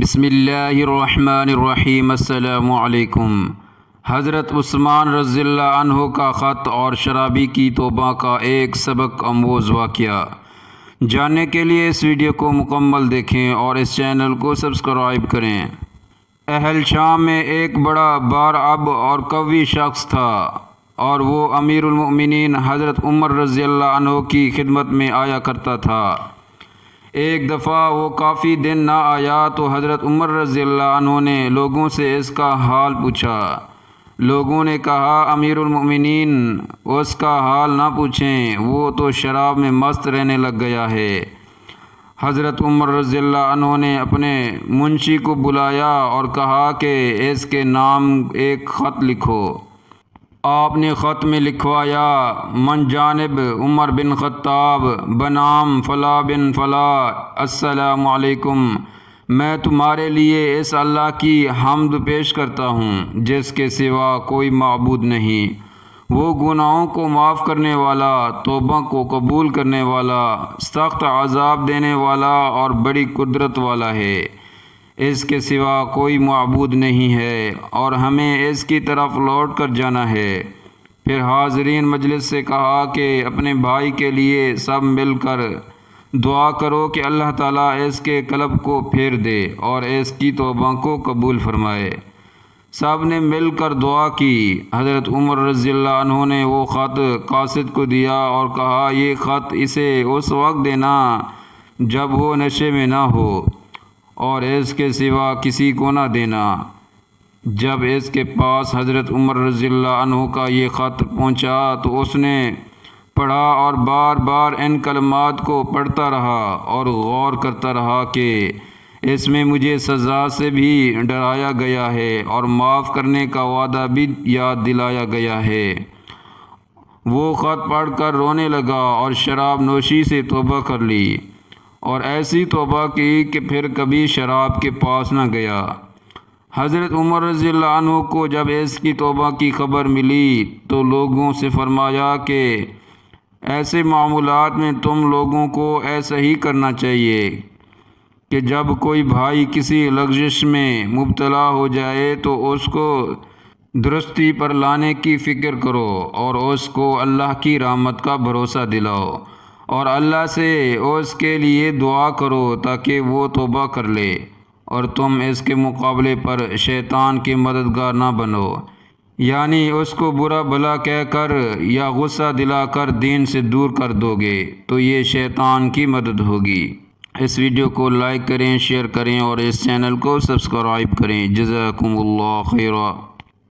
بسم اللہ الرحمن الرحیم۔ السلام علیکم۔ حضرت عثمان رضی اللہ عنہ کا خط اور شرابی کی توبہ کا ایک سبق آموز واقعہ جاننے کے لیے اس ویڈیو کو مکمل دیکھیں اور اس چینل کو سبسکرائب کریں۔ اہل شام میں ایک بڑا باراب اور قوی شخص تھا اور وہ امیر المؤمنین حضرت عمر رضی اللہ عنہ کی خدمت میں آیا کرتا تھا۔ ایک دفعہ وہ کافی دن نہ آیا تو حضرت عمر رضی اللہ عنہ نے لوگوں سے اس کا حال پوچھا۔ لوگوں نے کہا، امیر المؤمنین اس کا حال نہ پوچھیں، وہ تو شراب میں مست رہنے لگ گیا ہے۔ حضرت عمر رضی اللہ عنہ نے اپنے منشی کو بلایا اور کہا کہ اس کے نام ایک خط لکھو۔ آپ نے خط میں لکھوایا، من جانب عمر بن خطاب بنام فلاں بن فلاں، السلام علیکم۔ میں تمہارے لیے اس اللہ کی حمد پیش کرتا ہوں جس کے سوا کوئی معبود نہیں۔ وہ گناہوں کو معاف کرنے والا، توبہ کو قبول کرنے والا، سخت عذاب دینے والا اور بڑی قدرت والا ہے۔ اس کے سوا کوئی معبود نہیں ہے اور ہمیں اس کی طرف لوٹ کر جانا ہے۔ پھر حاضرین مجلس سے کہا کہ اپنے بھائی کے لیے سب مل کر دعا کرو کہ اللہ تعالیٰ اس کے قلب کو پھیر دے اور اس کی توبہ کو قبول فرمائے۔ سب نے مل کر دعا کی۔ حضرت عمر رضی اللہ عنہ نے وہ خط قاصد کو دیا اور کہا، یہ خط اسے اس وقت دینا جب وہ نشے میں نہ ہو اور اس کے سوا کسی کو نہ دینا۔ جب اس کے پاس حضرت عمر رضی اللہ عنہ کا یہ خط پہنچا تو اس نے پڑھا اور بار بار ان کلمات کو پڑھتا رہا اور غور کرتا رہا کہ اس میں مجھے سزا سے بھی ڈرایا گیا ہے اور معاف کرنے کا وعدہ بھی یاد دلایا گیا ہے۔ وہ خط پڑھ کر رونے لگا اور شراب نوشی سے توبہ کر لی اور ایسی توبہ کی کہ پھر کبھی شراب کے پاس نہ گیا۔ حضرت عمر رضی اللہ عنہ کو جب اس کی توبہ کی خبر ملی تو لوگوں سے فرمایا کہ ایسے معاملات میں تم لوگوں کو ایسا ہی کرنا چاہیے کہ جب کوئی بھائی کسی لغزش میں مبتلا ہو جائے تو اس کو درستی پر لانے کی فکر کرو اور اس کو اللہ کی رحمت کا بھروسہ دلاؤ اور اللہ سے اس کے لیے دعا کرو تاکہ وہ توبہ کر لے، اور تم اس کے مقابلے پر شیطان کے مددگار نہ بنو، یعنی اس کو برا بھلا کہہ کر یا غصہ دلا کر دین سے دور کر دو گے تو یہ شیطان کی مدد ہوگی۔ اس ویڈیو کو لائک کریں، شیئر کریں اور اس چینل کو سبسکرائب کریں۔ جزاکم اللہ خیرا۔